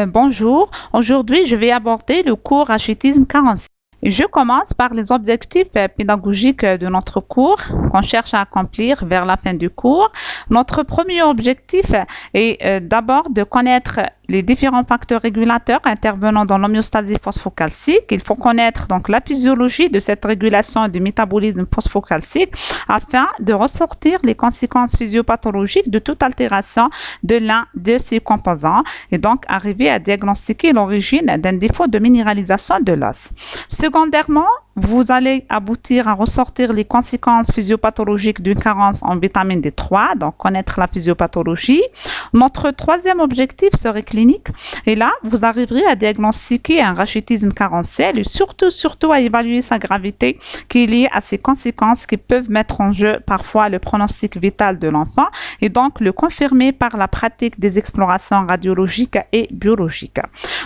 Bonjour, aujourd'hui je vais aborder le cours Rachitisme 46. Je commence par les objectifs pédagogiques de notre cours qu'on cherche à accomplir vers la fin du cours. Notre premier objectif est d'abord de connaître les différents facteurs régulateurs intervenant dans l'homéostasie phosphocalcique. Il faut connaître donc la physiologie de cette régulation du métabolisme phosphocalcique afin de ressortir les conséquences physiopathologiques de toute altération de l'un de ces composants et donc arriver à diagnostiquer l'origine d'un défaut de minéralisation de l'os. Secondairement, vous allez aboutir à ressortir les conséquences physiopathologiques d'une carence en vitamine D3, donc connaître la physiopathologie. Notre troisième objectif serait clinique et là, vous arriverez à diagnostiquer un rachitisme carentiel et surtout à évaluer sa gravité qui est liée à ces conséquences qui peuvent mettre en jeu parfois le pronostic vital de l'enfant et donc le confirmer par la pratique des explorations radiologiques et biologiques.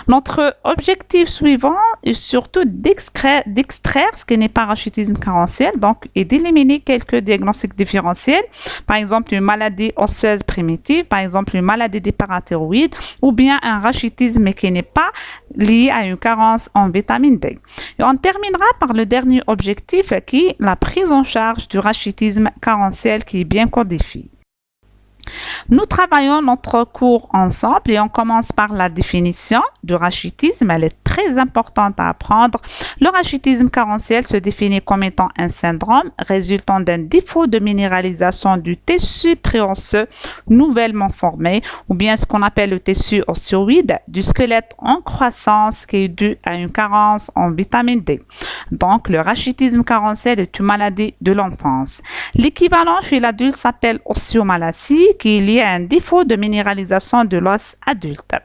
Notre objectif suivant est surtout d'extraire ce qui n'est pas rachitisme carentiel, donc, et d'éliminer quelques diagnostics différentiels, par exemple une maladie osseuse primitive, par exemple une maladie des parathyroïdes, ou bien un rachitisme qui n'est pas lié à une carence en vitamine D. Et on terminera par le dernier objectif qui est la prise en charge du rachitisme carentiel qui est bien codifié. Nous travaillons notre cours ensemble et on commence par la définition du rachitisme. Elle est très importante à apprendre. Le rachitisme carentiel se définit comme étant un syndrome résultant d'un défaut de minéralisation du tissu préosseux nouvellement formé ou bien ce qu'on appelle le tissu ossioïde du squelette en croissance qui est dû à une carence en vitamine D. Donc, le rachitisme carentiel est une maladie de l'enfance. L'équivalent chez l'adulte s'appelle osteomalacie qui est lié à un défaut de minéralisation de l'os adulte.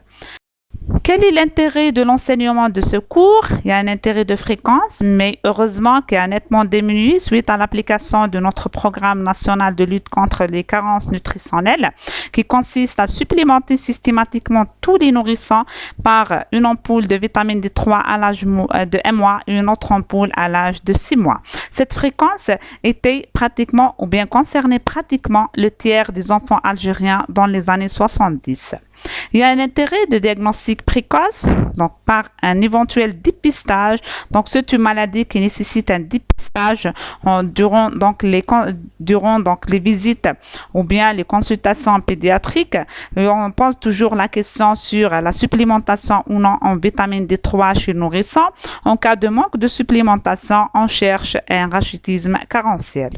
Quel est l'intérêt de l'enseignement de ce cours? Il y a un intérêt de fréquence, mais heureusement qu'il a nettement diminué suite à l'application de notre programme national de lutte contre les carences nutritionnelles qui consiste à supplémenter systématiquement tous les nourrissants par une ampoule de vitamine D3 à l'âge de 1 mois et une autre ampoule à l'âge de 6 mois. Cette fréquence était pratiquement ou bien concernait pratiquement le tiers des enfants algériens dans les années 70. Il y a un intérêt de diagnostic précoce, donc par un éventuel dépistage. Donc, c'est une maladie qui nécessite un dépistage durant les visites ou bien les consultations pédiatriques. Et on pose toujours la question sur la supplémentation ou non en vitamine D3 chez le nourrisson. En cas de manque de supplémentation, on cherche un rachitisme carentiel.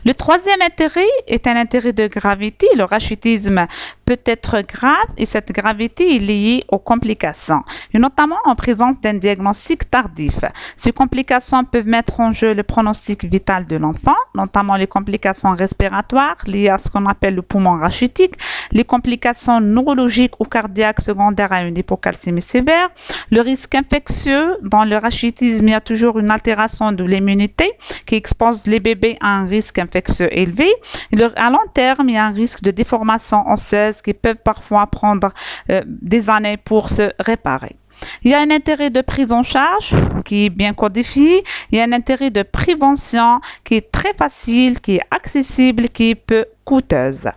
Le troisième intérêt est un intérêt de gravité. Le rachitisme peut être grave et cette gravité est liée aux complications, et notamment en présence d'un diagnostic tardif. Ces complications peuvent mettre en jeu le pronostic vital de l'enfant, notamment les complications respiratoires liées à ce qu'on appelle le poumon rachitique, les complications neurologiques ou cardiaques secondaires à une hypocalcémie sévère, le risque infectieux. Dans le rachitisme, il y a toujours une altération de l'immunité qui expose les bébés à un risque infectieux élevé. À long terme, il y a un risque de déformation osseuse qui peuvent parfois prendre des années pour se réparer. Il y a un intérêt de prise en charge qui est bien codifié. Il y a un intérêt de prévention qui est très facile, qui est accessible, qui est peu coûteuse.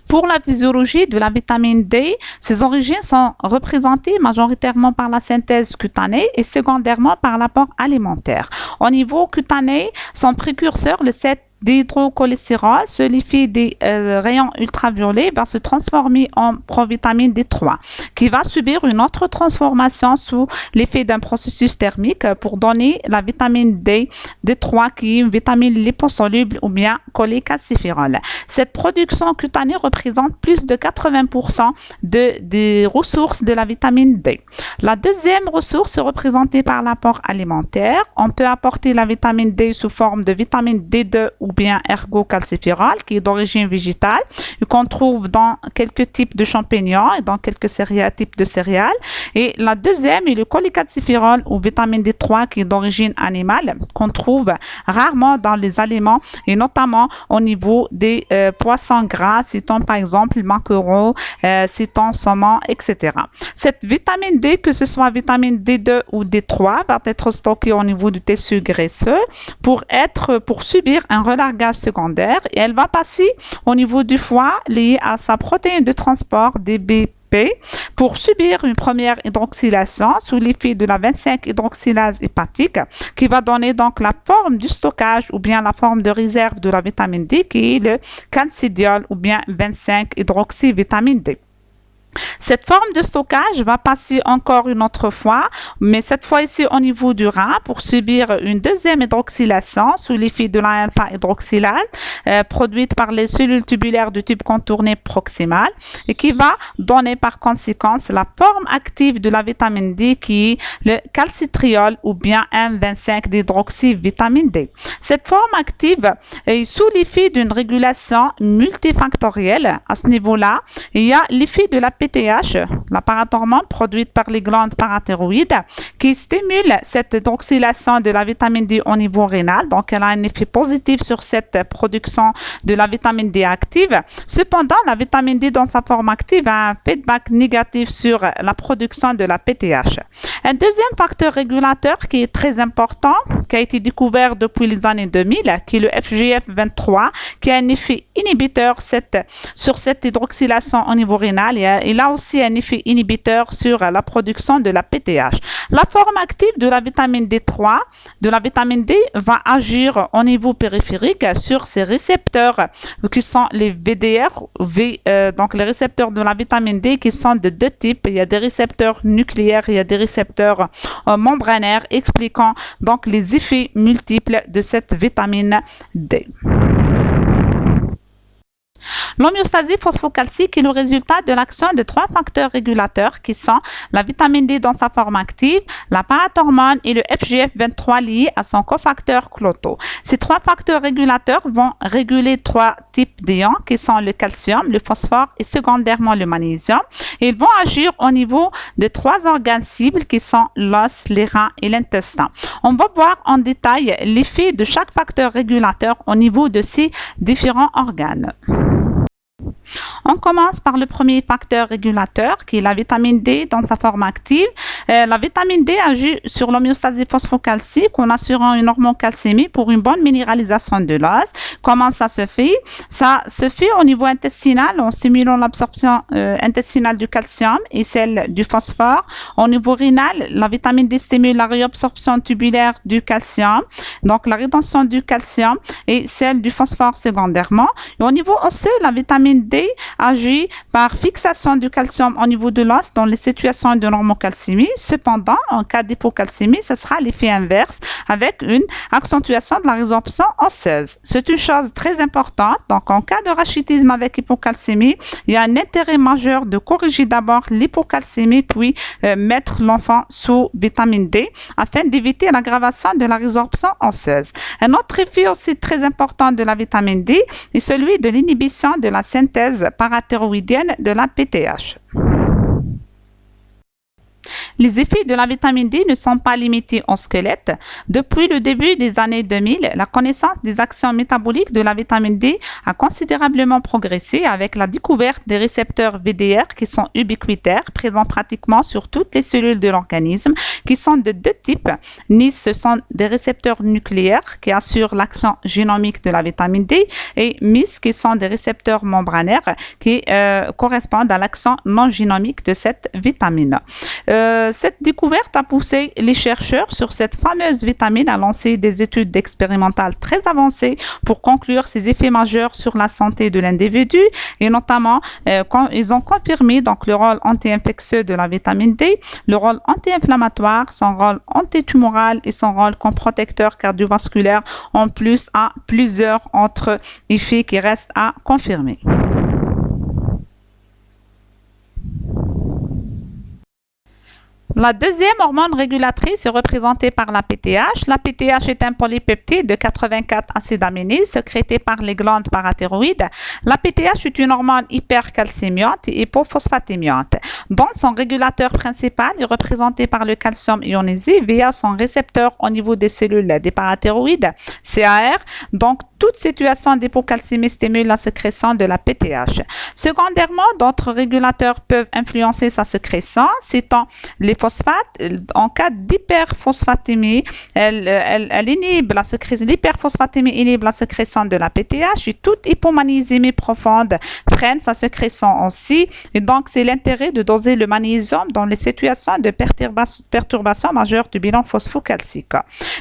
Pour la physiologie de la vitamine D, ses origines sont représentées majoritairement par la synthèse cutanée et secondairement par l'apport alimentaire. Au niveau cutané, son précurseur, le 7-dihydrocholestérol, se liquéfie des rayons ultraviolets, va se transformer en provitamine D3, qui va subir une autre transformation sous l'effet d'un processus thermique pour donner la vitamine D3 qui est une vitamine liposoluble ou bien cholécalciférol. Cette production cutanée représente plus de 80% des ressources de la vitamine D. La deuxième ressource est représentée par l'apport alimentaire. On peut apporter la vitamine D sous forme de vitamine D2 ou bien ergocalciférol qui est d'origine végétale et qu'on trouve dans quelques types de champignons et dans quelques types de céréales. Et la deuxième est le cholécalciférol ou vitamine D3 qui est d'origine animale qu'on trouve rarement dans les aliments et notamment au niveau des poissons gras, citons par exemple le maquereau, citons saumon, etc. Cette vitamine D, que ce soit vitamine D2 ou D3, va être stockée au niveau du tissu graisseux pour subir un relâchement largage secondaire et elle va passer au niveau du foie lié à sa protéine de transport DBP pour subir une première hydroxylation sous l'effet de la 25-hydroxylase hépatique qui va donner donc la forme du stockage ou bien la forme de réserve de la vitamine D qui est le calcidiol ou bien 25-hydroxyvitamine D. Cette forme de stockage va passer encore une autre fois, mais cette fois ici au niveau du rein pour subir une deuxième hydroxylation sous l'effet de la alpha-hydroxylase produite par les cellules tubulaires du tube contourné proximal et qui va donner par conséquence la forme active de la vitamine D qui est le calcitriol ou bien M25-hydroxyvitamine D. Cette forme active est sous l'effet d'une régulation multifactorielle. À ce niveau-là, il y a l'effet de la PTH, la parathormone produite par les glandes parathyroïdes, qui stimule cette hydroxylation de la vitamine D au niveau rénal. Donc, elle a un effet positif sur cette production de la vitamine D active. Cependant, la vitamine D dans sa forme active a un feedback négatif sur la production de la PTH. Un deuxième facteur régulateur qui est très important, qui a été découvert depuis les années 2000, qui est le FGF23, qui a un effet inhibiteur sur cette hydroxylation au niveau rénal et il a aussi un effet inhibiteur sur la production de la PTH. La forme active de la vitamine D3, de la vitamine D, va agir au niveau périphérique sur ces récepteurs qui sont les VDR, donc les récepteurs de la vitamine D qui sont de deux types. Il y a des récepteurs nucléaires, il y a des récepteurs membranaires, expliquant donc les effets multiples de cette vitamine D. L'homéostasie phosphocalcique est le résultat de l'action de trois facteurs régulateurs qui sont la vitamine D dans sa forme active, la parathormone et le FGF23 lié à son cofacteur Cloto. Ces trois facteurs régulateurs vont réguler trois types d'ions qui sont le calcium, le phosphore et secondairement le magnésium. Ils vont agir au niveau de trois organes cibles qui sont l'os, les reins et l'intestin. On va voir en détail l'effet de chaque facteur régulateur au niveau de ces différents organes. On commence par le premier facteur régulateur qui est la vitamine D dans sa forme active. La vitamine D agit sur l'homéostasie phosphocalcique en assurant une normocalcémie pour une bonne minéralisation de l'os. Comment ça se fait? Ça se fait au niveau intestinal en stimulant l'absorption intestinale du calcium et celle du phosphore. Au niveau rénal, la vitamine D stimule la réabsorption tubulaire du calcium, donc la rétention du calcium et celle du phosphore secondairement. Et au niveau osseux, la vitamine D agit par fixation du calcium au niveau de l'os dans les situations de normocalcémie. Cependant, en cas d'hypocalcémie, ce sera l'effet inverse avec une accentuation de la résorption osseuse. C'est une chose très importante. Donc, en cas de rachitisme avec hypocalcémie, il y a un intérêt majeur de corriger d'abord l'hypocalcémie puis mettre l'enfant sous vitamine D afin d'éviter l'aggravation de la résorption osseuse. Un autre effet aussi très important de la vitamine D est celui de l'inhibition de la synthèse parathyroïdienne de la PTH. Les effets de la vitamine D ne sont pas limités au squelette. Depuis le début des années 2000, la connaissance des actions métaboliques de la vitamine D a considérablement progressé avec la découverte des récepteurs VDR qui sont ubiquitaires, présents pratiquement sur toutes les cellules de l'organisme, qui sont de deux types. NIS, ce sont des récepteurs nucléaires qui assurent l'action génomique de la vitamine D et MIS, qui sont des récepteurs membranaires qui correspondent à l'action non génomique de cette vitamine. Cette découverte a poussé les chercheurs sur cette fameuse vitamine à lancer des études expérimentales très avancées pour conclure ses effets majeurs sur la santé de l'individu et notamment quand ils ont confirmé donc le rôle anti-infectieux de la vitamine D, le rôle anti-inflammatoire, son rôle antitumoral et son rôle comme protecteur cardiovasculaire en plus à plusieurs autres effets qui restent à confirmer. La deuxième hormone régulatrice est représentée par la PTH. La PTH est un polypeptide de 84 acides aminés sécrété par les glandes parathyroïdes. La PTH est une hormone hypercalcémiante et hypophosphatémiante, dont son régulateur principal est représenté par le calcium ionisé via son récepteur au niveau des cellules des parathyroïdes, CAR. Donc, toute situation d'hypocalcémie stimule la sécrétion de la PTH. Secondairement, d'autres régulateurs peuvent influencer sa sécrétion, citant les phosphate. En cas d'hyperphosphatémie, elle inhibe la sécrétion. L'hyperphosphatémie inhibe la sécrétion de la PTH et toute hypomagnésémie profonde freine sa sécrétion aussi. Et donc, c'est l'intérêt de doser le magnésium dans les situations de perturbation majeure du bilan phosphocalcique.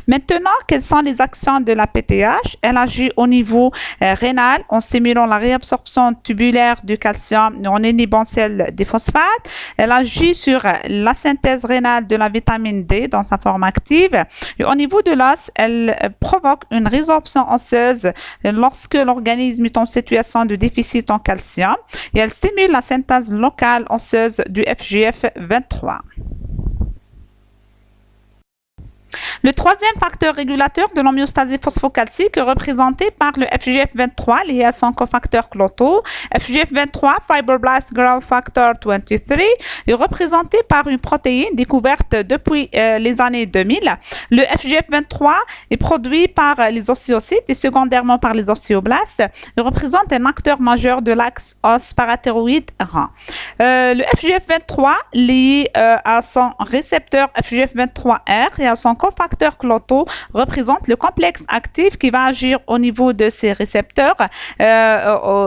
Maintenant, quelles sont les actions de la PTH? Elle agit au niveau rénal en stimulant la réabsorption tubulaire du calcium et en inhibant celle des phosphates. Elle agit sur la synthèse rénale de la vitamine D dans sa forme active. Et au niveau de l'os, elle provoque une résorption osseuse lorsque l'organisme est en situation de déficit en calcium. Et elle stimule la synthèse locale osseuse du FGF23. Le troisième facteur régulateur de l'homéostasie phosphocalcique est représenté par le FGF23 lié à son cofacteur Cloto. FGF23, Fibroblast Growth Factor 23, est représenté par une protéine découverte depuis les années 2000. Le FGF23 est produit par les ostéocytes et secondairement par les ostéoblastes. Il représente un acteur majeur de l'axe os parathyroïde rang. Le FGF23 lié à son récepteur FGF23R et à son cofacteur Cloto représente le complexe actif qui va agir au niveau de ces récepteurs,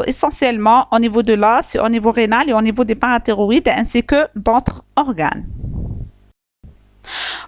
essentiellement au niveau de l'os, au niveau rénal et au niveau des parathyroïdes ainsi que d'autres organes.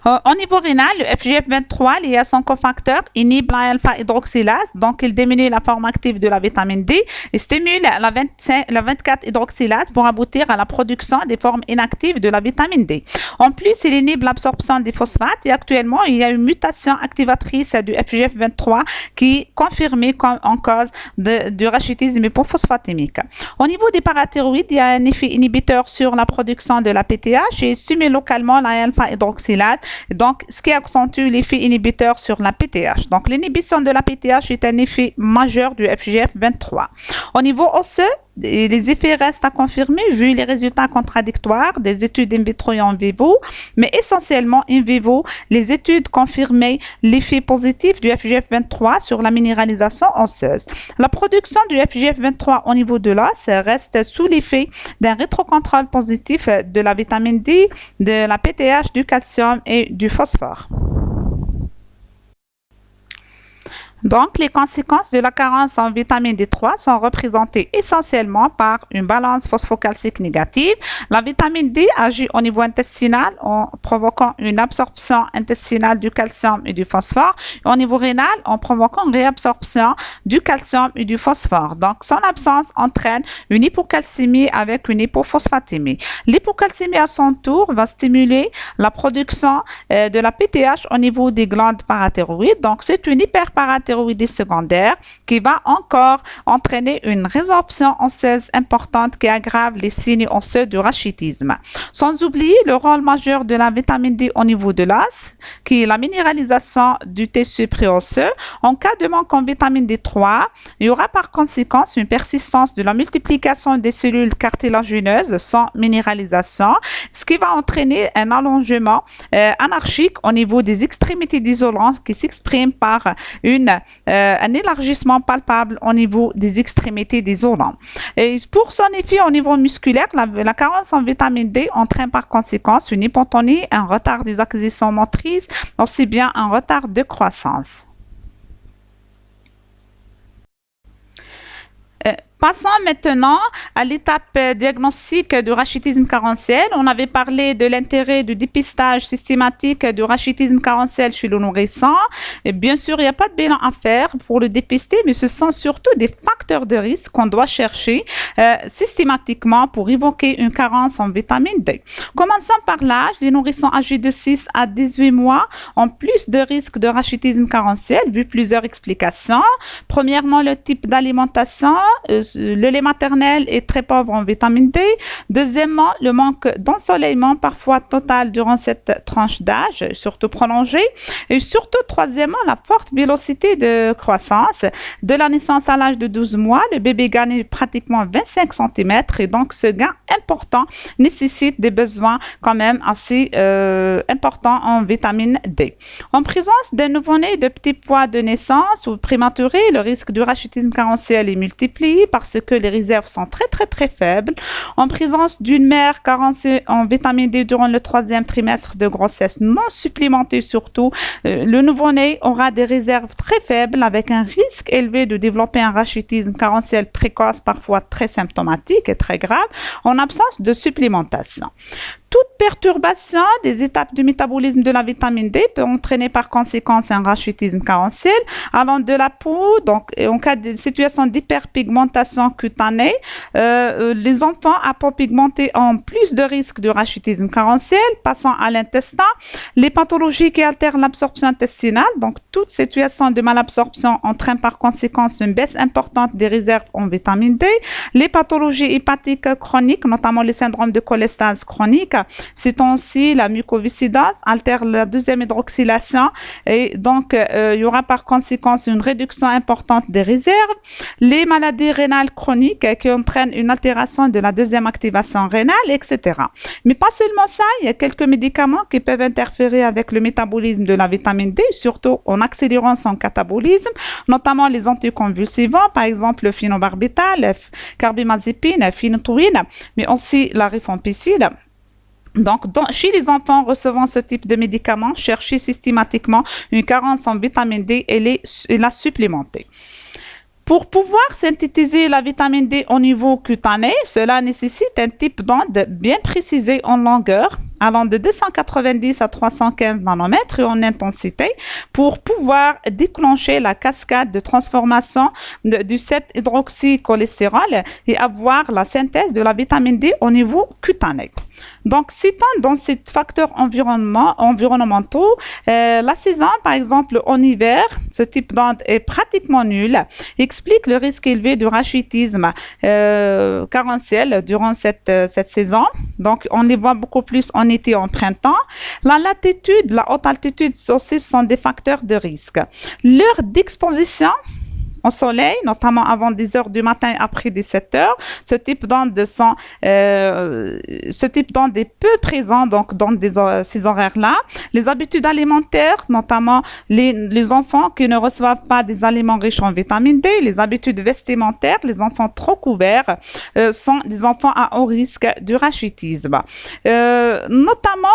Au niveau rénal, le FGF23 lié à son cofacteur inhibe la alpha-hydroxylase, donc il diminue la forme active de la vitamine D et stimule la 24-hydroxylase pour aboutir à la production des formes inactives de la vitamine D. En plus, il inhibe l'absorption des phosphates et actuellement, il y a une mutation activatrice du FGF23 qui est confirmée en cause du rachitisme hypophosphatémique. Au niveau des parathyroïdes, il y a un effet inhibiteur sur la production de la PTH et stimule localement la alpha-hydroxylase. Donc, ce qui accentue l'effet inhibiteur sur la PTH. Donc, l'inhibition de la PTH est un effet majeur du FGF23. Au niveau osseux, les effets restent à confirmer vu les résultats contradictoires des études in vitro et en vivo, mais essentiellement in vivo, les études confirmaient l'effet positif du FGF23 sur la minéralisation osseuse. La production du FGF23 au niveau de l'os reste sous l'effet d'un rétrocontrôle positif de la vitamine D, de la PTH, du calcium et du phosphore. Donc, les conséquences de la carence en vitamine D3 sont représentées essentiellement par une balance phosphocalcique négative. La vitamine D agit au niveau intestinal en provoquant une absorption intestinale du calcium et du phosphore, et au niveau rénal en provoquant une réabsorption du calcium et du phosphore. Donc, son absence entraîne une hypocalcémie avec une hypophosphatémie. L'hypocalcémie, à son tour, va stimuler la production de la PTH au niveau des glandes parathyroïdes. Donc, c'est une hyperparathyroïdie secondaire qui va encore entraîner une résorption osseuse importante qui aggrave les signes osseux du rachitisme. Sans oublier le rôle majeur de la vitamine D au niveau de l'os, qui est la minéralisation du tissu préosseux. En cas de manque en vitamine D3, il y aura par conséquent une persistance de la multiplication des cellules cartilagineuses sans minéralisation, ce qui va entraîner un allongement anarchique au niveau des extrémités d'isolant qui s'exprime par un élargissement palpable au niveau des extrémités des isolants. Et pour son effet au niveau musculaire, la carence en vitamine D entraîne par conséquent une hypotonie, un retard des acquisitions motrices, aussi bien un retard de croissance. Passons maintenant à l'étape diagnostique du rachitisme carentiel. On avait parlé de l'intérêt du dépistage systématique du rachitisme carentiel chez le nourrisson. Et bien sûr, il n'y a pas de bilan à faire pour le dépister, mais ce sont surtout des facteurs de risque qu'on doit chercher systématiquement pour évoquer une carence en vitamine D. Commençons par l'âge. Les nourrissons âgés de 6 à 18 mois ont plus de risques de rachitisme carentiel, vu plusieurs explications. Premièrement, le type d'alimentation. Le lait maternel est très pauvre en vitamine D. Deuxièmement, le manque d'ensoleillement parfois total durant cette tranche d'âge, surtout prolongée. Et surtout, troisièmement, la forte vélocité de croissance. De la naissance à l'âge de 12 mois, le bébé gagne pratiquement 25 cm et donc ce gain important nécessite des besoins quand même assez importants en vitamine D. En présence d'un nouveau-né de petit poids de naissance ou prématuré, le risque du rachitisme carentiel est multiplié parce que les réserves sont très faibles. En présence d'une mère carencée en vitamine D durant le 3e trimestre de grossesse non supplémentée surtout, le nouveau-né aura des réserves très faibles avec un risque élevé de développer un rachitisme carentiel précoce, parfois très symptomatique et très grave, en absence de supplémentation. Toute perturbation des étapes du métabolisme de la vitamine D peut entraîner par conséquence un rachitisme carentiel allant de la peau, donc en cas de situation d'hyperpigmentation cutanée, les enfants à peau pigmentée ont plus de risques de rachitisme carentiel, passant à l'intestin, les pathologies qui altèrent l'absorption intestinale, donc toute situation de malabsorption entraîne par conséquence une baisse importante des réserves en vitamine D, les pathologies hépatiques chroniques, notamment les syndromes de cholestase chronique, citons aussi la mucoviscidose, altère la 2e hydroxylation et donc il y aura par conséquence une réduction importante des réserves. Les maladies rénales chroniques qui entraînent une altération de la 2e activation rénale, etc. Mais pas seulement ça, il y a quelques médicaments qui peuvent interférer avec le métabolisme de la vitamine D, surtout en accélérant son catabolisme, notamment les anticonvulsivants, par exemple le phénobarbital, carbimazépine, phénotoïne, mais aussi la rifampicine. Donc, chez les enfants recevant ce type de médicaments, cherchez systématiquement une carence en vitamine D et la supplémenter. Pour pouvoir synthétiser la vitamine D au niveau cutané, cela nécessite un type d'onde bien précisé en longueur, allant de 290 à 315 nanomètres en intensité, pour pouvoir déclencher la cascade de transformation du 7-hydroxycholestérol et avoir la synthèse de la vitamine D au niveau cutané. Donc, citant dans ces facteurs environnementaux, la saison, par exemple, en hiver, ce type d'onde est pratiquement nul, explique le risque élevé de rachitisme carentiel durant cette saison. Donc, on les voit beaucoup plus en été et en printemps. La latitude, la haute altitude aussi sont des facteurs de risque. L'heure d'exposition au soleil, notamment avant 10 heures du matin, après 17 heures. Ce type d'onde est peu présent donc dans ces horaires-là. Les habitudes alimentaires, notamment les enfants qui ne reçoivent pas des aliments riches en vitamine D, les habitudes vestimentaires, les enfants trop couverts sont des enfants à haut risque du rachitisme. Notamment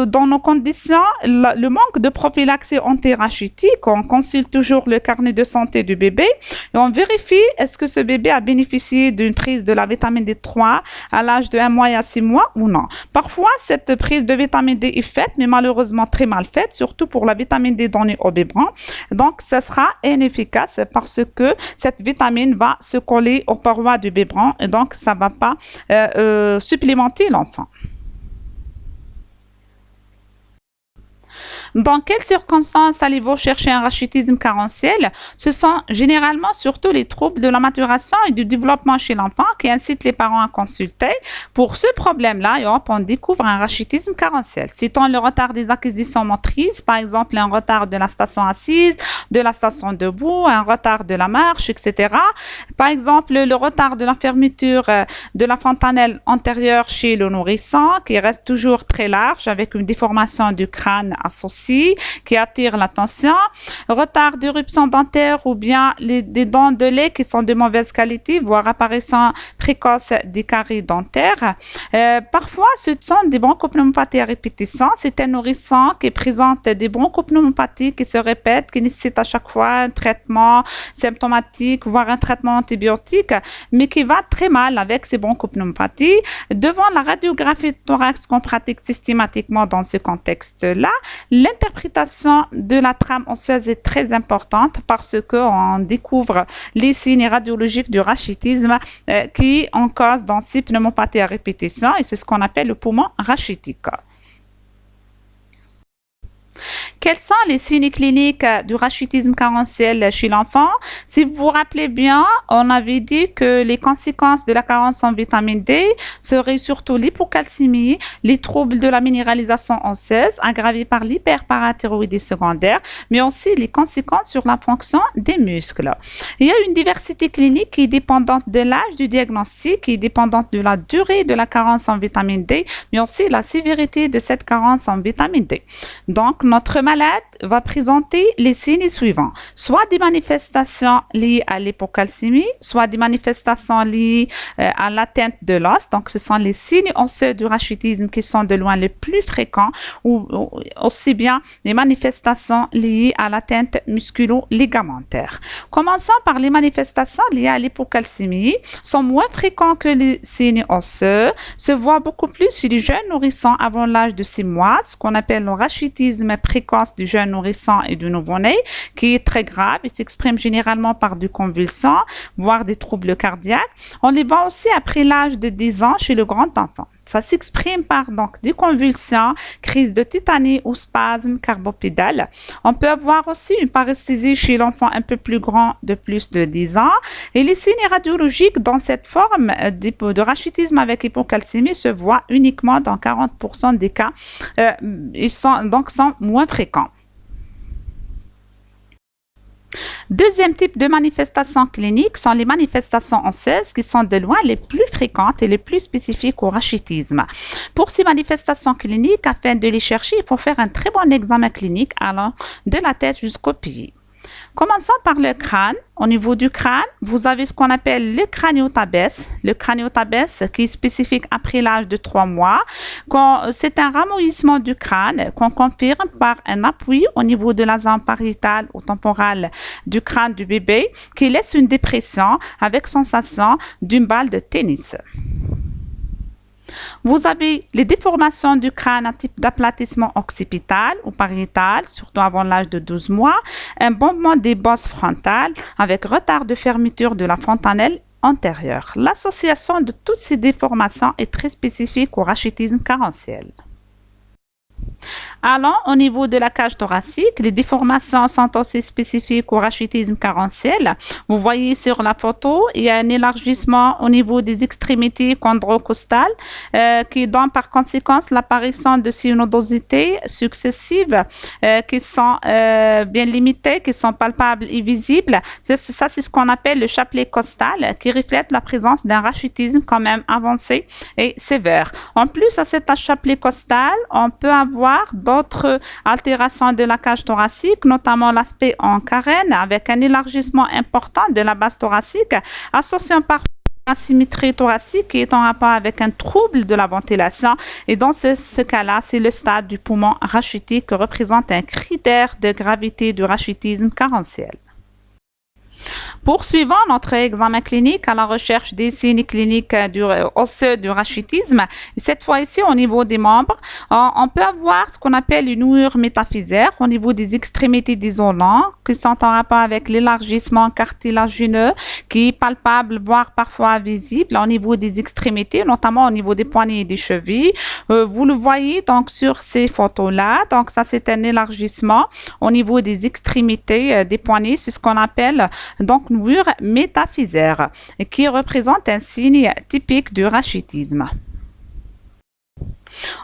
dans nos conditions, le manque de prophylaxie antirachitique, on consulte toujours le carnet de santé du bébé et on vérifie est-ce que ce bébé a bénéficié d'une prise de la vitamine D3 à l'âge de 1 mois à 6 mois ou non. Parfois, cette prise de vitamine D est faite, mais malheureusement très mal faite, surtout pour la vitamine D donnée au biberon. Donc, ce sera inefficace parce que cette vitamine va se coller aux parois du biberon et donc ça ne va pas supplémenter l'enfant. Dans quelles circonstances allez-vous chercher un rachitisme carentiel? Ce sont généralement surtout les troubles de la maturation et du développement chez l'enfant qui incitent les parents à consulter. Pour ce problème-là, on découvre un rachitisme carentiel. Citons le retard des acquisitions motrices, par exemple un retard de la station assise, de la station debout, un retard de la marche, etc. Par exemple, le retard de la fermeture de la fontanelle antérieure chez le nourrisson qui reste toujours très large avec une déformation du crâne associée qui attire l'attention, retard d'éruption dentaire ou bien des dents de lait qui sont de mauvaise qualité, voire apparition précoce des caries dentaires. Parfois, ce sont des bronchopneumopathies à répétition. C'est un nourrisson qui présente des bronchopneumopathies qui se répètent, qui nécessitent à chaque fois un traitement symptomatique, voire un traitement antibiotique, mais qui va très mal avec ces bronchopneumopathies. Devant la radiographie de thorax qu'on pratique systématiquement dans ce contexte-là, l'interprétation de la trame osseuse est très importante parce qu'on découvre les signes radiologiques du rachitisme qui en cause dans ces pneumopathies à répétition et c'est ce qu'on appelle le poumon rachitique. Quels sont les signes cliniques du rachitisme carentiel chez l'enfant? Si vous vous rappelez bien, on avait dit que les conséquences de la carence en vitamine D seraient surtout l'hypocalcémie, les troubles de la minéralisation osseuse aggravés par l'hyperparathyroïdie secondaire, mais aussi les conséquences sur la fonction des muscles. Il y a une diversité clinique qui est dépendante de l'âge du diagnostic, qui est dépendante de la durée de la carence en vitamine D, mais aussi la sévérité de cette carence en vitamine D. Donc, notre malade va présenter les signes suivants, soit des manifestations liées à l'hypocalcémie, soit des manifestations liées à l'atteinte de l'os. Donc, ce sont les signes osseux du rachitisme qui sont de loin les plus fréquents, ou aussi bien les manifestations liées à l'atteinte musculo-ligamentaire. Commençons par les manifestations liées à l'hypocalcémie, sont moins fréquents que les signes osseux, se voient beaucoup plus chez les jeunes nourrissons avant l'âge de 6 mois, ce qu'on appelle le rachitisme précoce du jeune nourrisson et du nouveau-né, qui est très grave et s'exprime généralement par des convulsions, voire des troubles cardiaques. On les voit aussi après l'âge de 10 ans chez le grand enfant. Ça s'exprime par donc des convulsions, crises de tétanie ou spasmes carbopédales. On peut avoir aussi une paresthésie chez l'enfant un peu plus grand de plus de 10 ans. Et les signes radiologiques dans cette forme de rachitisme avec hypocalcémie se voient uniquement dans 40% des cas. Ils sont moins fréquents. Deuxième type de manifestations cliniques sont les manifestations osseuses qui sont de loin les plus fréquentes et les plus spécifiques au rachitisme. Pour ces manifestations cliniques, afin de les chercher, il faut faire un très bon examen clinique allant de la tête jusqu'aux pieds. Commençons par le crâne. Au niveau du crâne, vous avez ce qu'on appelle le craniotabès. Le craniotabès qui est spécifique après l'âge de 3 mois. C'est un ramollissement du crâne qu'on confirme par un appui au niveau de la zone pariétale ou temporale du crâne du bébé qui laisse une dépression avec sensation d'une balle de tennis. Vous avez les déformations du crâne à type d'aplatissement occipital ou pariétal, surtout avant l'âge de 12 mois, un bombement des bosses frontales avec retard de fermeture de la fontanelle antérieure. L'association de toutes ces déformations est très spécifique au rachitisme carentiel. Allons au niveau de la cage thoracique, les déformations sont aussi spécifiques au rachitisme carentiel. Vous voyez sur la photo, il y a un élargissement au niveau des extrémités chondrocostales qui donne par conséquence l'apparition de synodosités successives qui sont bien limitées, qui sont palpables et visibles. Ça, c'est ce qu'on appelle le chapelet costal qui reflète la présence d'un rachitisme quand même avancé et sévère. En plus, à cet chapelet costal, on peut avoir d'autres altérations de la cage thoracique, notamment l'aspect en carène avec un élargissement important de la base thoracique, associant parfois asymétrie thoracique qui est en rapport avec un trouble de la ventilation. Et dans ce cas-là, c'est le stade du poumon rachitique qui représente un critère de gravité du rachitisme carentiel. Poursuivons notre examen clinique à la recherche des signes cliniques osseux du rachitisme. Cette fois ici, au niveau des membres, on peut avoir ce qu'on appelle une nouure métaphysaire au niveau des extrémités des isolants qui sont en rapport avec l'élargissement cartilagineux qui est palpable, voire parfois visible au niveau des extrémités, notamment au niveau des poignets et des chevilles. Vous le voyez donc sur ces photos-là. Donc ça, c'est un élargissement au niveau des extrémités des poignets. C'est ce qu'on appelle donc nouure métaphysaire qui représente un signe typique du rachitisme.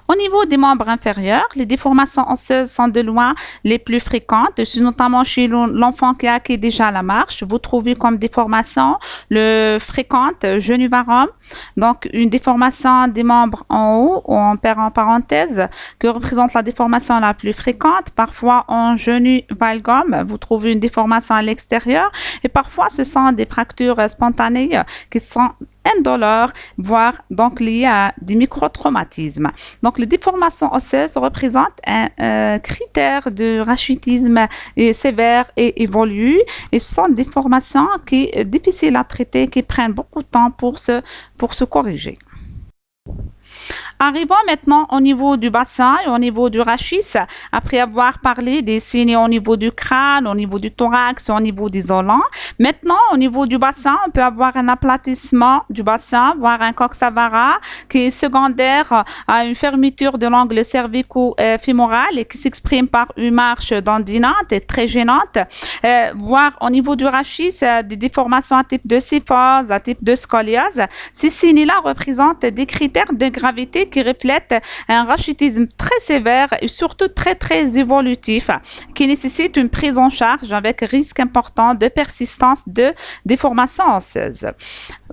Au niveau des membres inférieurs, les déformations osseuses sont de loin les plus fréquentes, notamment chez l'enfant qui a acquis déjà la marche. Vous trouvez comme déformation le fréquente genuvarum, donc une déformation des membres en haut ou en parenthèse qui représente la déformation la plus fréquente. Parfois en genou valgum, vous trouvez une déformation à l'extérieur et parfois ce sont des fractures spontanées qui sont indolores, voire donc liées à des microtraumatismes. Donc, les déformations osseuses représentent un critère de rachitisme sévère et évolue et sont des déformations qui sont difficiles à traiter, qui prennent beaucoup de temps pour se corriger. Arrivons maintenant au niveau du bassin et au niveau du rachis. Après avoir parlé des signes au niveau du crâne, au niveau du thorax, au niveau des isolants. Maintenant, au niveau du bassin, on peut avoir un aplatissement du bassin, voire un coxavara qui est secondaire à une fermeture de l'angle cervico-fémoral et qui s'exprime par une marche dandinante et très gênante. Voire au niveau du rachis, des déformations à type de kyphose, à type de scoliose. Ces signes-là représentent des critères de gravité qui reflète un rachitisme très sévère et surtout très évolutif qui nécessite une prise en charge avec risque important de persistance de déformation osseuse.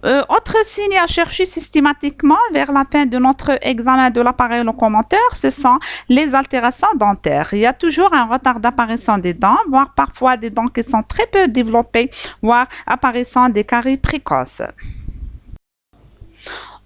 Autre signe à chercher systématiquement vers la fin de notre examen de l'appareil locomoteur, ce sont les altérations dentaires. Il y a toujours un retard d'apparition des dents, voire parfois des dents qui sont très peu développées, voire apparition des caries précoces.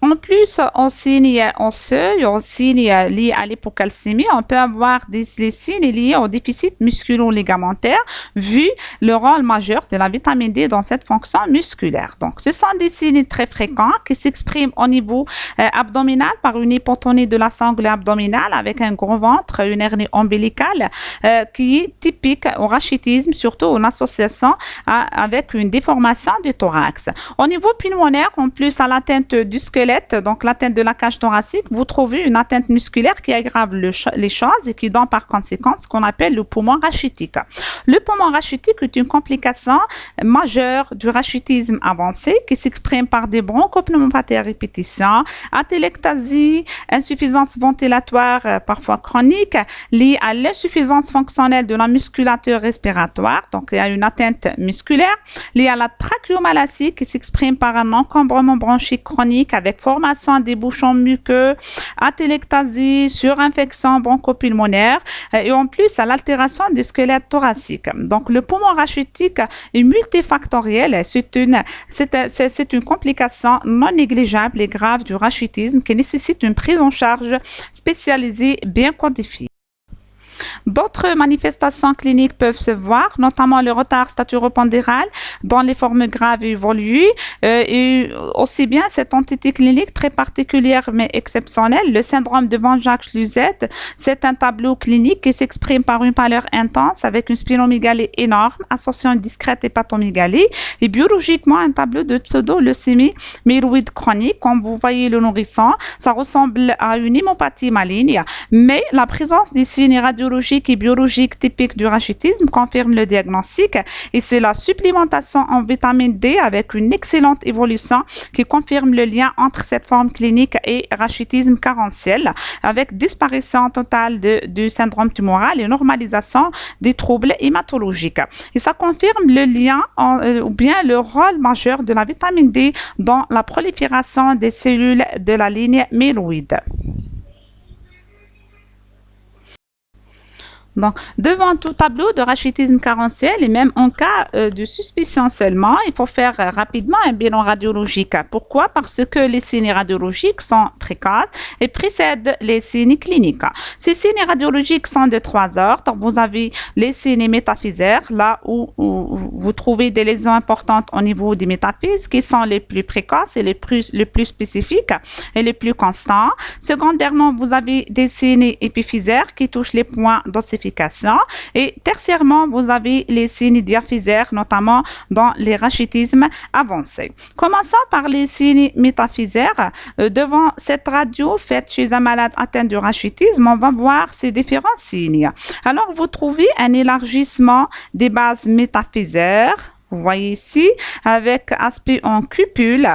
En plus, en signe osseux, en signe lié à l'hypocalcémie, on peut avoir des signes liés au déficit musculo-ligamentaire, vu le rôle majeur de la vitamine D dans cette fonction musculaire. Donc, ce sont des signes très fréquents qui s'expriment au niveau abdominal par une hypotonie de la sangle abdominale avec un gros ventre, une hernie ombilicale qui est typique au rachitisme, surtout en association avec une déformation du thorax. Au niveau pulmonaire, en plus à l'atteinte du squelette, donc l'atteinte de la cage thoracique, vous trouvez une atteinte musculaire qui aggrave les choses et qui donne par conséquent ce qu'on appelle le poumon rachitique. Le poumon rachitique est une complication majeure du rachitisme avancé qui s'exprime par des bronchopneumopathies à répétition, atelectasie, insuffisance ventilatoire parfois chronique liée à l'insuffisance fonctionnelle de la musculature respiratoire, donc il y a une atteinte musculaire liée à la trachéomalacie qui s'exprime par un encombrement bronchique chronique avec formation des bouchons muqueux, atelectasie, surinfection bronchopulmonaire et en plus à l'altération du squelette thoracique. Donc le poumon rachitique est multifactoriel, c'est une complication non négligeable et grave du rachitisme qui nécessite une prise en charge spécialisée bien codifiée. D'autres manifestations cliniques peuvent se voir, notamment le retard staturopondéral dans les formes graves et évoluées, et aussi bien cette entité clinique très particulière mais exceptionnelle, le syndrome de Von Jacques-Luzet. C'est un tableau clinique qui s'exprime par une pâleur intense avec une splénomégalie énorme, associée à une discrète hépatomégalie, et biologiquement un tableau de pseudo-leucémie myloïde chronique. Comme vous voyez le nourrisson, ça ressemble à une hémopathie maligne, mais la présence des signes radiologiques et biologiques typiques du rachitisme confirme le diagnostic et c'est la supplémentation en vitamine D avec une excellente évolution qui confirme le lien entre cette forme clinique et rachitisme carentiel avec disparition totale du syndrome tumoral et normalisation des troubles hématologiques. Et ça confirme le lien ou bien le rôle majeur de la vitamine D dans la prolifération des cellules de la ligne myloïde. Donc, devant tout tableau de rachitisme carentiel et même en cas de suspicion seulement, il faut faire rapidement un bilan radiologique. Pourquoi? Parce que les signes radiologiques sont précoces et précèdent les signes cliniques. Ces signes radiologiques sont de 3 ordres. Vous avez les signes métaphysaires, là où vous trouvez des lésions importantes au niveau des métaphyses qui sont les plus précoces et les plus spécifiques et les plus constants. Secondairement, vous avez des signes épiphysaires qui touchent les points d'ossification. Et tertiairement, vous avez les signes diaphysaires, notamment dans les rachitismes avancés. Commençons par les signes métaphysaires. Devant cette radio faite chez un malade atteint de rachitisme, on va voir ces différents signes. Alors, vous trouvez un élargissement des bases métaphysaires. Vous voyez ici, avec aspect en cupule.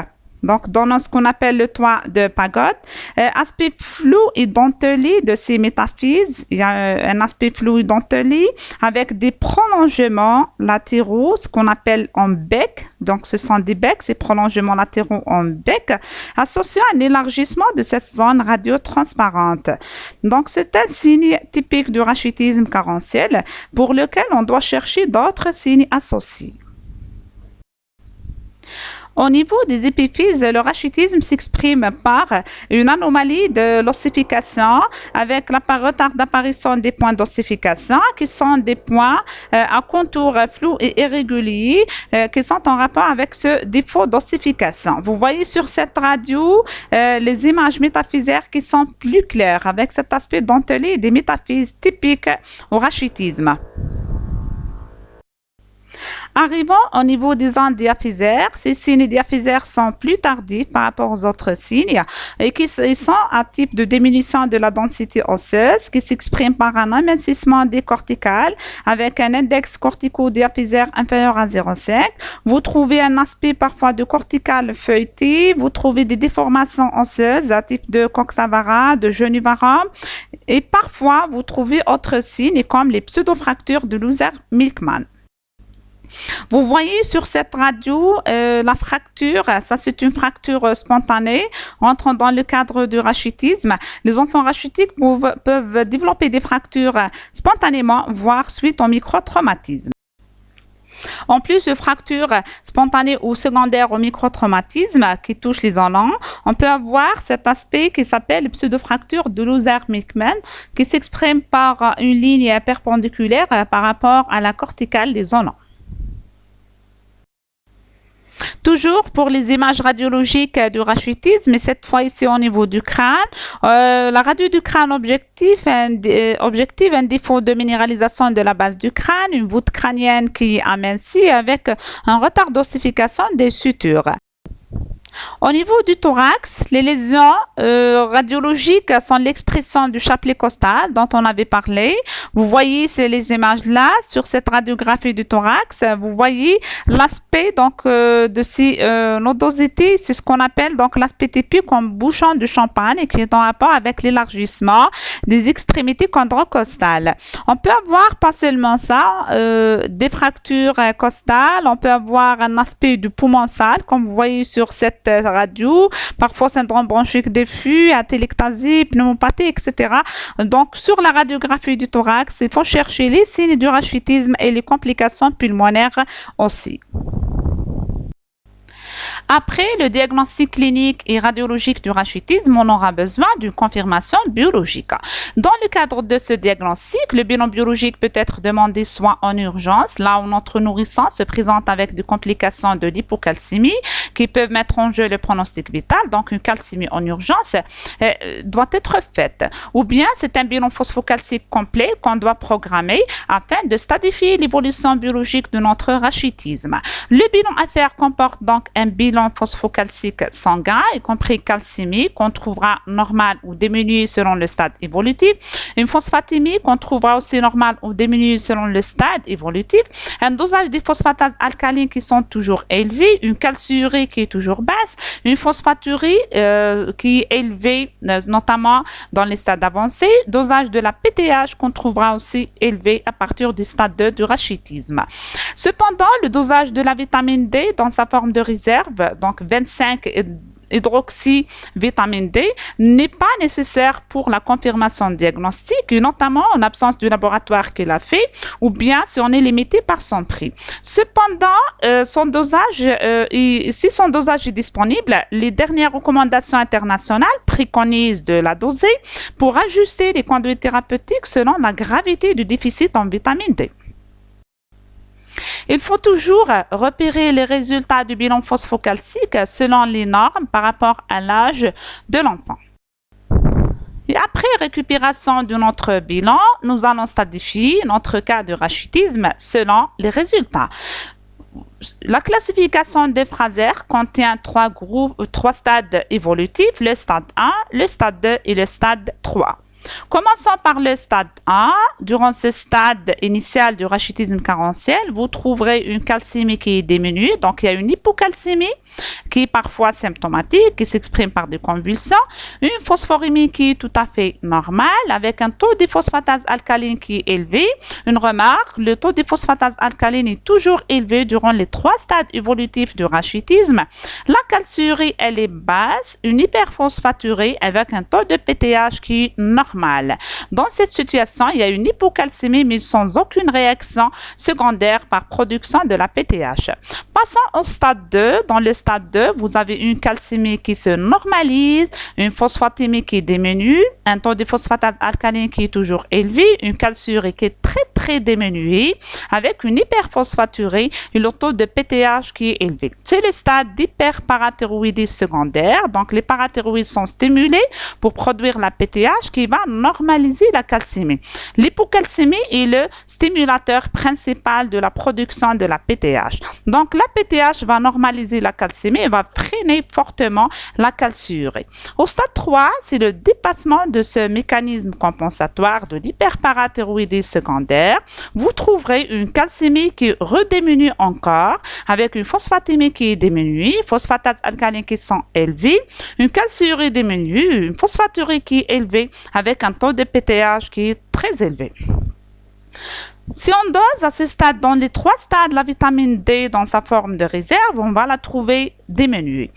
Donc, dans ce qu'on appelle le toit de pagode, aspect flou et dentelé de ces métaphyses. Il y a un aspect flou et dentelé avec des prolongements latéraux, ce qu'on appelle en bec. Donc, ce sont des becs, ces prolongements latéraux en bec, associés à un élargissement de cette zone radiotransparente. Donc, c'est un signe typique du rachitisme carentiel pour lequel on doit chercher d'autres signes associés. Au niveau des épiphyses, le rachitisme s'exprime par une anomalie de l'ossification avec le retard d'apparition des points d'ossification qui sont des points à contours flous et irréguliers qui sont en rapport avec ce défaut d'ossification. Vous voyez sur cette radio les images métaphysaires qui sont plus claires avec cet aspect dentelé des métaphyses typiques au rachitisme. Arrivons au niveau des ondes diaphysaires. Ces signes diaphysaires sont plus tardifs par rapport aux autres signes et qui sont un type de diminution de la densité osseuse qui s'exprime par un amincissement des corticales avec un index cortico-diaphysaire inférieur à 0,5. Vous trouvez un aspect parfois de cortical feuilleté. Vous trouvez des déformations osseuses à type de Coxa-Vara, de Genu-Vara et parfois vous trouvez autres signes comme les pseudo-fractures de Looser-Milkman. Vous voyez sur cette radio la fracture, ça c'est une fracture spontanée entrant dans le cadre du rachitisme. Les enfants rachitiques peuvent développer des fractures spontanément, voire suite au microtraumatisme. En plus de fractures spontanées ou secondaires au microtraumatisme qui touchent les enfants, on peut avoir cet aspect qui s'appelle pseudo-fracture de Looser-Milkman qui s'exprime par une ligne perpendiculaire par rapport à la corticale des enfants. Toujours pour les images radiologiques du rachitisme, mais cette fois ici au niveau du crâne. La radio du crâne objective un défaut de minéralisation de la base du crâne, une voûte crânienne qui amincit avec un retard d'ossification des sutures. Au niveau du thorax, les lésions radiologiques sont l'expression du chapelet costal dont on avait parlé. Vous voyez les images là sur cette radiographie du thorax. Vous voyez l'aspect donc de ces nodosités, c'est ce qu'on appelle donc l'aspect typique comme bouchon de champagne et qui est en rapport avec l'élargissement des extrémités chondrocostales. On peut avoir pas seulement ça, des fractures costales. On peut avoir un aspect du poumon sale comme vous voyez sur cette radio, parfois syndrome bronchique diffus, atelectasie, pneumopathie, etc. Donc, sur la radiographie du thorax, il faut chercher les signes du rachitisme et les complications pulmonaires aussi. Après le diagnostic clinique et radiologique du rachitisme, on aura besoin d'une confirmation biologique. Dans le cadre de ce diagnostic, le bilan biologique peut être demandé soit en urgence, là où notre nourrisson se présente avec des complications de l'hypocalcémie qui peuvent mettre en jeu le pronostic vital, donc une calcémie en urgence doit être faite. Ou bien c'est un bilan phosphocalcique complet qu'on doit programmer afin de stadifier l'évolution biologique de notre rachitisme. Le bilan à faire comporte donc un bilan phosphocalcique sanguin, y compris calcémie, qu'on trouvera normal ou diminué selon le stade évolutif, une phosphatémie qu'on trouvera aussi normale ou diminuée selon le stade évolutif, un dosage des phosphatases alcalines qui sont toujours élevés, une calciurie qui est toujours basse, une phosphaturie qui est élevée notamment dans les stades avancés, dosage de la PTH qu'on trouvera aussi élevé à partir du stade 2 du rachitisme. Cependant, le dosage de la vitamine D dans sa forme de réserve, donc 25 hydroxyvitamine D, n'est pas nécessaire pour la confirmation diagnostique, notamment en absence du laboratoire qui l'a fait, ou bien si on est limité par son prix. Cependant, si son dosage est disponible, les dernières recommandations internationales préconisent de la doser pour ajuster les conduites thérapeutiques selon la gravité du déficit en vitamine D. Il faut toujours repérer les résultats du bilan phosphocalcique selon les normes par rapport à l'âge de l'enfant. Et après récupération de notre bilan, nous allons stadifier notre cas de rachitisme selon les résultats. La classification des Fraser contient trois stades évolutifs, le stade 1, le stade 2 et le stade 3. Commençons par le stade 1. Durant ce stade initial du rachitisme carentiel, vous trouverez une calcémie qui est diminuée. Donc, il y a une hypocalcémie qui est parfois symptomatique, qui s'exprime par des convulsions. Une phosphorémie qui est tout à fait normale, avec un taux de phosphatase alcaline qui est élevé. Une remarque, le taux de phosphatase alcaline est toujours élevé durant les trois stades évolutifs du rachitisme. La calciurie, elle est basse. Une hyperphosphaturie avec un taux de PTH qui est normal. Dans cette situation, il y a une hypocalcémie mais sans aucune réaction secondaire par production de la PTH. Passons au stade 2. Dans le stade 2, vous avez une calcémie qui se normalise, une phosphatémie qui diminue, un taux de phosphatase alcaline qui est toujours élevé, une calciurie qui est très diminué avec une hyperphosphaturie et le taux de PTH qui est élevé. C'est le stade d'hyperparathyroïdie secondaire. Donc, les parathyroïdes sont stimulés pour produire la PTH qui va normaliser la calcémie. L'hypocalcémie est le stimulateur principal de la production de la PTH. Donc, la PTH va normaliser la calcémie et va freiner fortement la calciurie. Au stade 3, c'est le dépassement de ce mécanisme compensatoire de l'hyperparathyroïdie secondaire. Vous trouverez une calcémie qui rediminue encore avec une phosphatémie qui est diminuée, phosphatases alcalines qui sont élevées, une calciurie diminuée, une phosphaturie qui est élevée avec un taux de PTH qui est très élevé. Si on dose à ce stade dans les 3 stades la vitamine D dans sa forme de réserve, on va la trouver diminuée.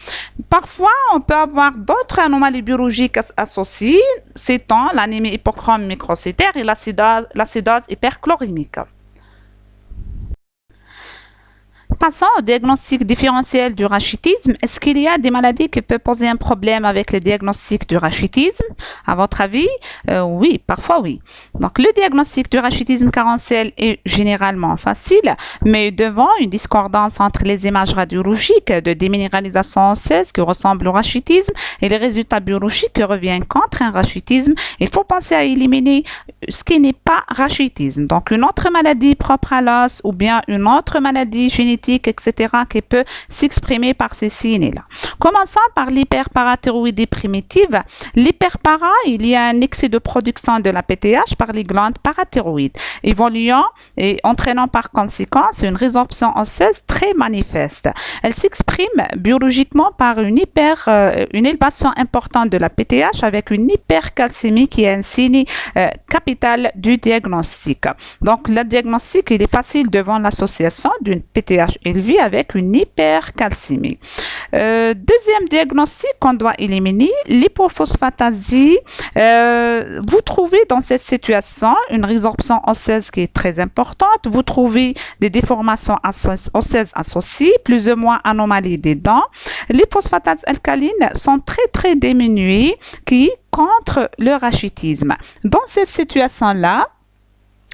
Parfois, on peut avoir d'autres anomalies biologiques associées, citant l'anémie hypochrome microcytaire et l'acidose hyperchlorimique. Passons au diagnostic différentiel du rachitisme. Est-ce qu'il y a des maladies qui peuvent poser un problème avec le diagnostic du rachitisme? À votre avis, oui, parfois oui. Donc, le diagnostic du rachitisme carentiel est généralement facile, mais devant une discordance entre les images radiologiques de déminéralisation osseuse qui ressemblent au rachitisme et les résultats biologiques qui reviennent contre un rachitisme, il faut penser à éliminer ce qui n'est pas rachitisme. Donc, une autre maladie propre à l'os ou bien une autre maladie génétique, etc., qui peut s'exprimer par ces signes-là. Commençons par l'hyperparathyroïdie primitive. L'hyperpara, il y a un excès de production de la PTH par les glandes parathyroïdes, évoluant et entraînant par conséquence une résorption osseuse très manifeste. Elle s'exprime biologiquement par une élévation importante de la PTH avec une hypercalcémie qui est un signe capital du diagnostic. Donc, le diagnostic, il est facile devant l'association d'une PTH élevée avec une hypercalcémie. Deuxième diagnostic qu'on doit éliminer, l'hypophosphatasie. Vous trouvez dans cette situation une résorption osseuse qui est très importante. Vous trouvez des déformations osseuses associées, plus ou moins anomalies des dents. Les phosphatases alcalines sont très diminuées qui contre le rachitisme. Dans cette situation-là,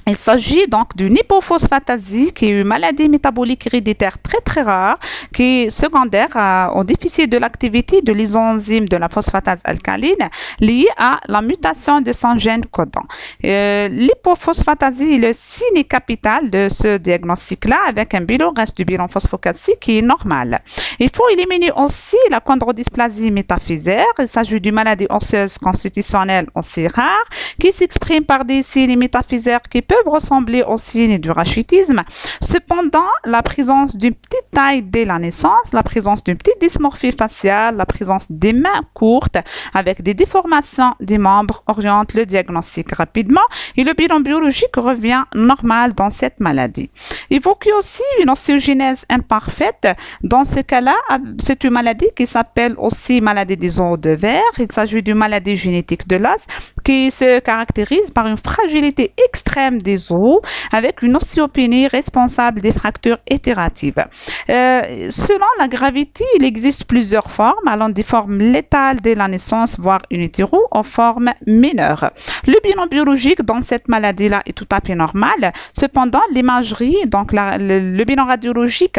il s'agit donc d'une hypophosphatasie qui est une maladie métabolique héréditaire très rare qui est secondaire au déficit de l'activité de l'enzyme de la phosphatase alcaline liée à la mutation de son gène codant. L'hypophosphatasie est le signe capital de ce diagnostic-là avec un bilan reste du bilan phosphocalcique qui est normal. Il faut éliminer aussi la chondrodysplasie métaphysaire. Il s'agit d'une maladie osseuse constitutionnelle aussi rare qui s'exprime par des signes métaphysaires qui peuvent ressembler aux signes du rachitisme. Cependant, la présence d'une petite taille dès la naissance, la présence d'une petite dysmorphie faciale, la présence des mains courtes avec des déformations des membres orientent le diagnostic rapidement et le bilan biologique revient normal dans cette maladie. Évoquez aussi une ostéogenèse imparfaite. Dans ce cas-là, c'est une maladie qui s'appelle aussi maladie des os de verre. Il s'agit d'une maladie génétique de l'os qui se caractérise par une fragilité extrême des os avec une ostéopénie responsable des fractures itératives. Selon la gravité, il existe plusieurs formes, allant des formes létales dès la naissance, voire in utero, aux formes mineures. Le bilan biologique dans cette maladie-là est tout à fait normal. Cependant, l'imagerie, donc le bilan radiologique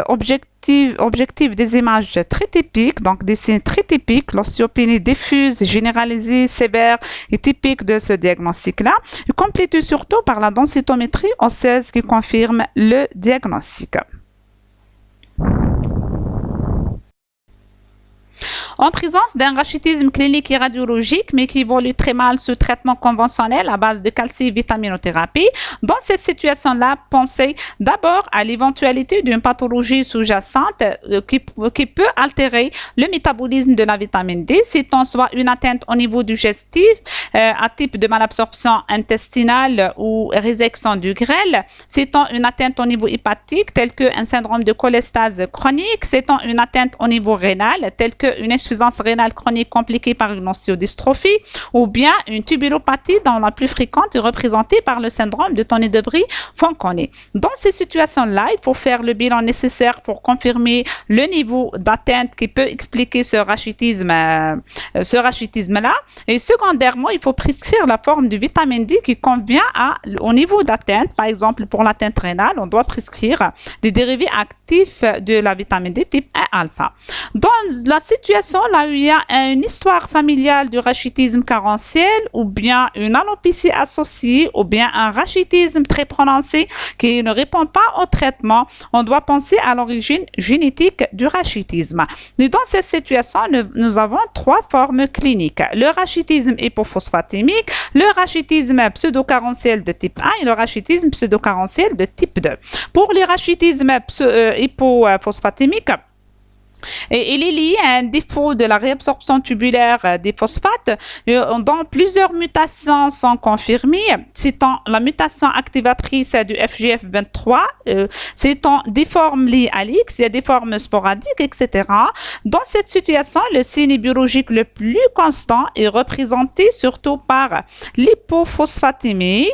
objectif des images très typiques, donc des signes très typiques, l'ostéopénie diffuse, généralisée, sévère et typique de ce diagnostic-là, et complété surtout par la densitométrie osseuse qui confirme le diagnostic. En présence d'un rachitisme clinique et radiologique, mais qui évolue très mal sous traitement conventionnel à base de calcivitaminothérapie, dans cette situation-là, pensez d'abord à l'éventualité d'une pathologie sous-jacente qui peut altérer le métabolisme de la vitamine D, citant soit une atteinte au niveau digestif, à type de malabsorption intestinale ou résection du grêle, citant une atteinte au niveau hépatique, tel qu'un syndrome de cholestase chronique, citant une atteinte au niveau rénal, tel qu'une insuffisance rénale chronique compliquée par une ostéodystrophie ou bien une tubulopathie dont la plus fréquente est représentée par le syndrome de Tony de Brie-Fanconi. Dans ces situations-là, il faut faire le bilan nécessaire pour confirmer le niveau d'atteinte qui peut expliquer ce rachitisme-là. Et secondairement, il faut prescrire la forme de vitamine D qui convient au niveau d'atteinte. Par exemple, pour l'atteinte rénale, on doit prescrire des dérivés actifs de la vitamine D type 1 alpha. Dans la situation là où il y a une histoire familiale du rachitisme carentiel ou bien une alopécie associée ou bien un rachitisme très prononcé qui ne répond pas au traitement, on doit penser à l'origine génétique du rachitisme. Et dans cette situation, nous avons 3 formes cliniques. Le rachitisme hypophosphatémique, le rachitisme pseudocarentiel de type 1 et le rachitisme pseudocarentiel de type 2. Pour les rachitismes hypophosphatémiques, Et il est lié à un défaut de la réabsorption tubulaire des phosphates dont plusieurs mutations sont confirmées, citant la mutation activatrice du FGF23, citant des formes liées à l'X, il y a des formes sporadiques, etc. Dans cette situation, le signe biologique le plus constant est représenté surtout par l'hypophosphatémie,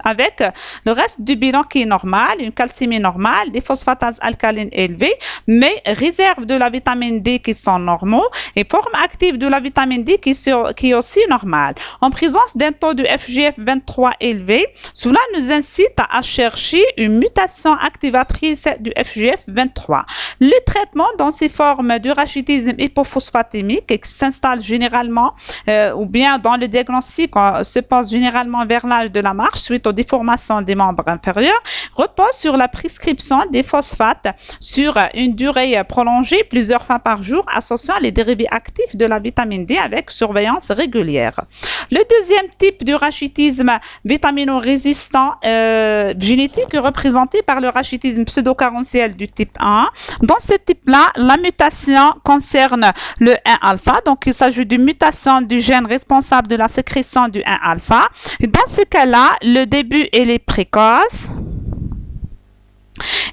avec le reste du bilan qui est normal, une calcémie normale, des phosphatases alcalines élevées, mais réserve de la vitamine D qui sont normaux et forme active de la vitamine D qui est aussi normale. En présence d'un taux de FGF23 élevé, cela nous incite à chercher une mutation activatrice du FGF23. Le traitement dans ces formes de rachitisme hypophosphatémique qui s'installe généralement ou bien dans le diagnostic se passe généralement vers l'âge de la marche suite aux déformations des membres inférieurs, repose sur la prescription des phosphates sur une durée prolongée plusieurs fois par jour, associant les dérivés actifs de la vitamine D avec surveillance régulière. Le deuxième type de rachitisme vitamino-résistant génétique est représenté par le rachitisme pseudocarentiel du type 1. Dans ce type-là, la mutation concerne le 1-alpha, donc il s'agit d'une mutation du gène responsable de la sécrétion du 1-alpha. Dans ce cas-là, le début est précoce.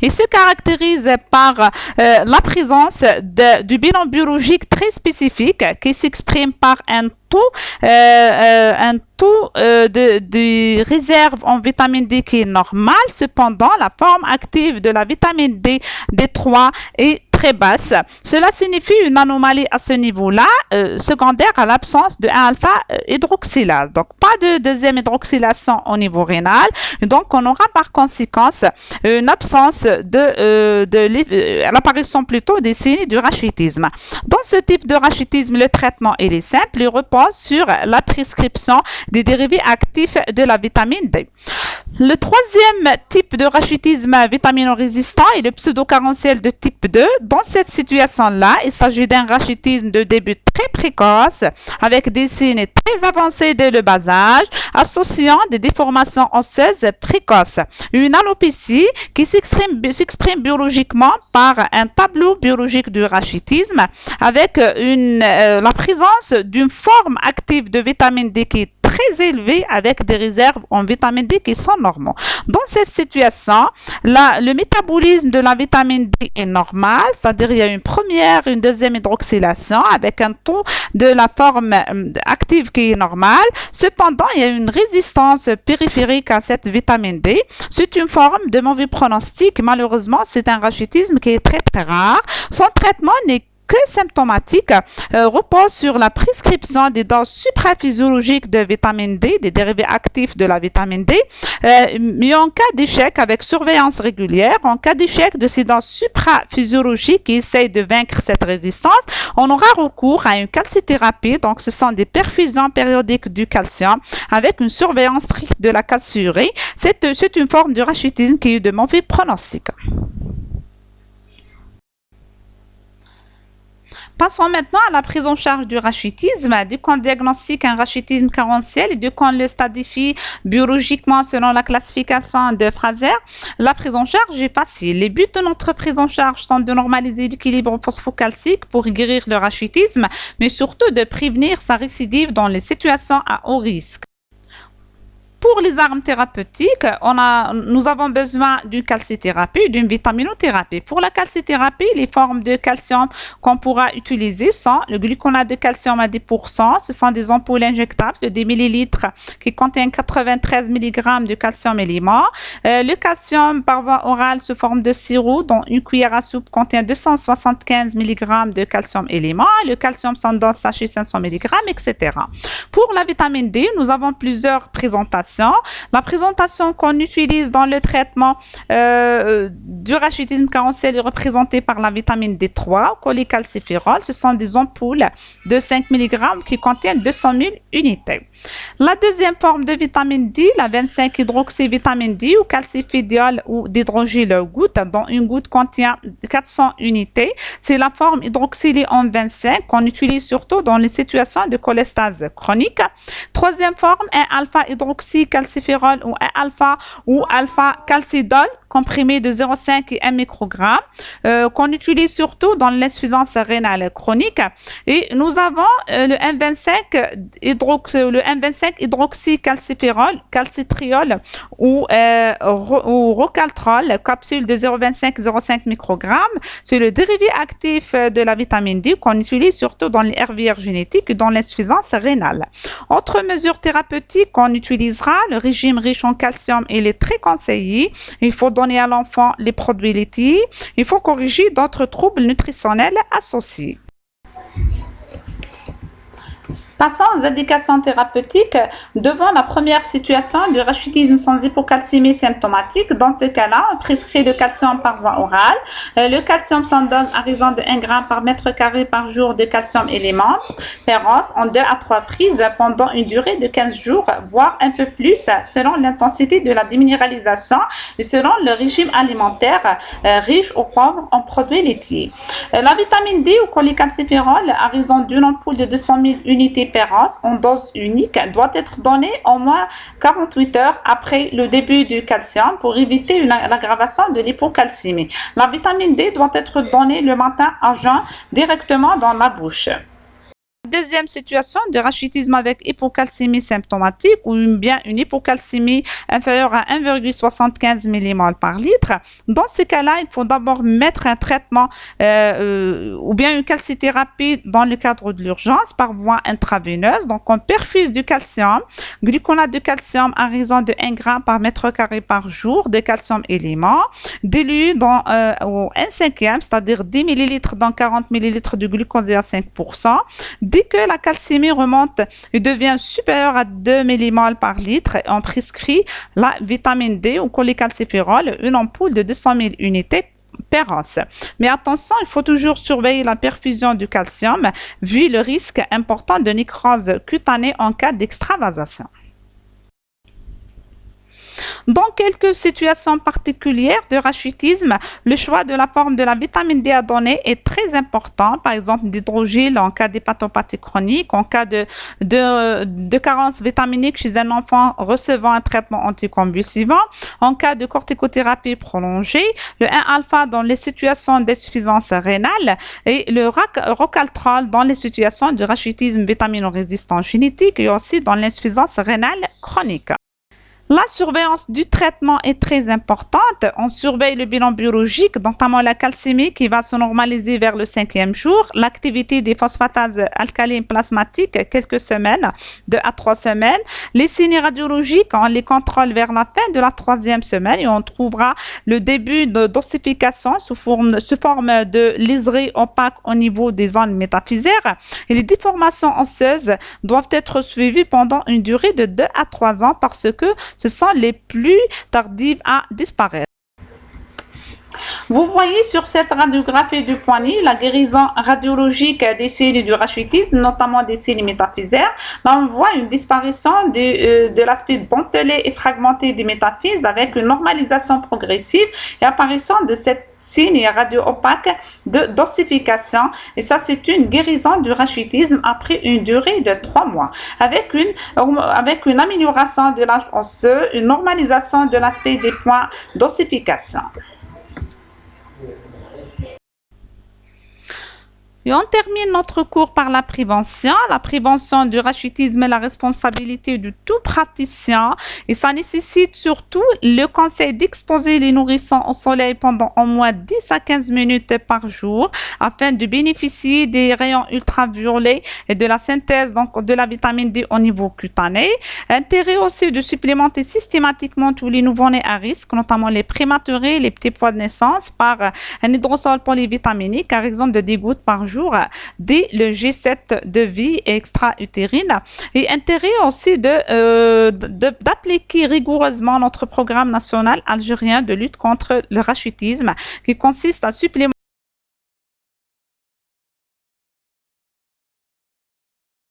Il se caractérise par la présence du bilan biologique très spécifique qui s'exprime par un taux de réserve en vitamine D qui est normal. Cependant, la forme active de la vitamine D, D3, est très basse. Cela signifie une anomalie à ce niveau-là, secondaire à l'absence de 1-alpha hydroxylase. Donc, pas de deuxième hydroxylation au niveau rénal. Donc, on aura par conséquence une absence l'apparition plutôt des signes du rachitisme. Dans ce type de rachitisme, le traitement il est simple, il repose sur la prescription des dérivés actifs de la vitamine D. Le troisième type de rachitisme vitamino-résistant est le pseudocarentiel de type 2. Dans cette situation-là, il s'agit d'un rachitisme de début très précoce avec des signes très avancés dès le bas âge, associant des déformations osseuses précoces. Une alopécie qui s'exprime biologiquement par un tableau biologique du rachitisme avec la présence d'une forme active de vitamine D qui est très élevée avec des réserves en vitamine D qui sont normaux. Dans cette situation, le métabolisme de la vitamine D est normal, c'est-à-dire il y a une première, une deuxième hydroxylation avec un taux de la forme active qui est normal. Cependant, il y a une résistance périphérique à cette vitamine D. C'est une forme de mauvais pronostic. Malheureusement, c'est un rachitisme qui est très très rare. Son traitement n'est que symptomatique, repose sur la prescription des doses supraphysiologiques de vitamine D, des dérivés actifs de la vitamine D, mais en cas d'échec avec surveillance régulière, en cas d'échec de ces doses supraphysiologiques qui essayent de vaincre cette résistance, on aura recours à une calcithérapie, donc ce sont des perfusions périodiques du calcium avec une surveillance stricte de la calciurie. C'est une forme de rachitisme qui est de mauvais pronostic. Passons maintenant à la prise en charge du rachitisme. Dès qu'on diagnostique un rachitisme carentiel et dès qu'on le stadifie biologiquement selon la classification de Fraser, la prise en charge est facile. Les buts de notre prise en charge sont de normaliser l'équilibre phosphocalcique pour guérir le rachitisme, mais surtout de prévenir sa récidive dans les situations à haut risque. Pour les armes thérapeutiques, nous avons besoin d'une calcithérapie, d'une vitaminothérapie. Pour la calcithérapie, les formes de calcium qu'on pourra utiliser sont le gluconate de calcium à 10%. Ce sont des ampoules injectables de 10 millilitres qui contiennent 93 mg de calcium élément. Le calcium par voie orale sous forme de sirop, dont une cuillère à soupe contient 275 mg de calcium élément. Le calcium sans dose sachet 500 mg, etc. Pour la vitamine D, nous avons plusieurs présentations. La présentation qu'on utilise dans le traitement du rachitisme carentiel est représentée par la vitamine D3, cholécalciférol. Ce sont des ampoules de 5 mg qui contiennent 200 000 unités. La deuxième forme de vitamine D, la 25-hydroxyvitamine D ou calcifédiol ou d'hydrogel goutte, dont une goutte contient 400 unités. C'est la forme hydroxylée en 25 qu'on utilise surtout dans les situations de cholestase chronique. Troisième forme, un alpha-hydroxycalciférol ou un alpha ou alpha-calcidol comprimé de 0,5 et 1 microgramme, qu'on utilise surtout dans l'insuffisance rénale chronique. Et nous avons le M25 hydroxycalcitriol ou Rocaltrol, capsule de 0,25-0,5 microgrammes. C'est le dérivé actif de la vitamine D qu'on utilise surtout dans les herbières génétiques et dans l'insuffisance rénale. Autre mesure thérapeutique qu'on utilisera, le régime riche en calcium, il est très conseillé. Il faut donner à l'enfant les produits laitiers. Il faut corriger d'autres troubles nutritionnels associés. Passons aux indications thérapeutiques devant la première situation du rachitisme sans hypocalcémie symptomatique. Dans ce cas-là, on prescrit le calcium par voie orale. Le calcium s'en donne à raison de 1 g par mètre carré par jour de calcium élément per-once en 2 à 3 prises pendant une durée de 15 jours, voire un peu plus, selon l'intensité de la déminéralisation et selon le régime alimentaire riche ou pauvre en produits laitiers. La vitamine D ou cholécalciférol à raison d'une ampoule de 200 000 unités per once en dose unique doit être donné au moins 48 heures après le début du calcium pour éviter l'aggravation de l'hypocalcémie. La vitamine D doit être donnée le matin à jeun directement dans la bouche. Deuxième situation de rachitisme avec hypocalcémie symptomatique ou bien une hypocalcémie inférieure à 1,75 mmol par litre. Dans ce cas-là, il faut d'abord mettre un traitement ou bien une calcithérapie dans le cadre de l'urgence par voie intraveineuse. Donc, on perfuse du calcium, gluconate de calcium à raison de 1 g par mètre carré par jour de calcium élément, dilué dans au 1/5, c'est-à-dire 10 ml dans 40 ml de glucosé à 5%. Dès que la calcémie remonte et devient supérieure à 2 mmol par litre, on prescrit la vitamine D ou cholécalciférol, une ampoule de 200 000 unités per once. Mais attention, il faut toujours surveiller la perfusion du calcium vu le risque important de nécrose cutanée en cas d'extravasation. Dans quelques situations particulières de rachitisme, le choix de la forme de la vitamine D à donner est très important. Par exemple, d'hydrogel en cas d'hépatopathie chronique, en cas de carence vitaminique chez un enfant recevant un traitement anticonvulsivant, en cas de corticothérapie prolongée, le 1-alpha dans les situations d'insuffisance rénale et le Rocaltrol dans les situations de rachitisme vitamino-résistant génétique et aussi dans l'insuffisance rénale chronique. La surveillance du traitement est très importante. On surveille le bilan biologique, notamment la calcémie qui va se normaliser vers le 5e jour, l'activité des phosphatases alcalines plasmatiques quelques semaines, 2 à 3 semaines. Les signes radiologiques, on les contrôle vers la fin de la 3e semaine et on trouvera le début de dosification sous forme de liserie opaque au niveau des zones métaphysaires. Et les déformations osseuses doivent être suivies pendant une durée de 2 à 3 ans parce que ce sont les plus tardives à disparaître. Vous voyez sur cette radiographie du poignet la guérison radiologique des cellules du rachitisme, notamment des cellules métaphysaires. Là, on voit une disparition de l'aspect dentelé et fragmenté des métaphyses avec une normalisation progressive et apparition de cette signe radio-opaque de dosification. Et ça, c'est une guérison du rachitisme après une durée de 3 mois. Avec une amélioration de l'âge osseux, une normalisation de l'aspect des points d'ossification. Et on termine notre cours par la prévention. La prévention du rachitisme est la responsabilité de tout praticien et ça nécessite surtout le conseil d'exposer les nourrissons au soleil pendant au moins 10 à 15 minutes par jour afin de bénéficier des rayons ultraviolets et de la synthèse donc de la vitamine D au niveau cutané. Intérêt aussi de supplémenter systématiquement tous les nouveau-nés à risque, notamment les prématurés, les petits pois de naissance par un hydrosol polyvitaminique à raison de 10 gouttes par jour dès le G7 de vie extra-utérine et intérêt aussi d'appliquer rigoureusement notre programme national algérien de lutte contre le rachitisme qui consiste à supplémenter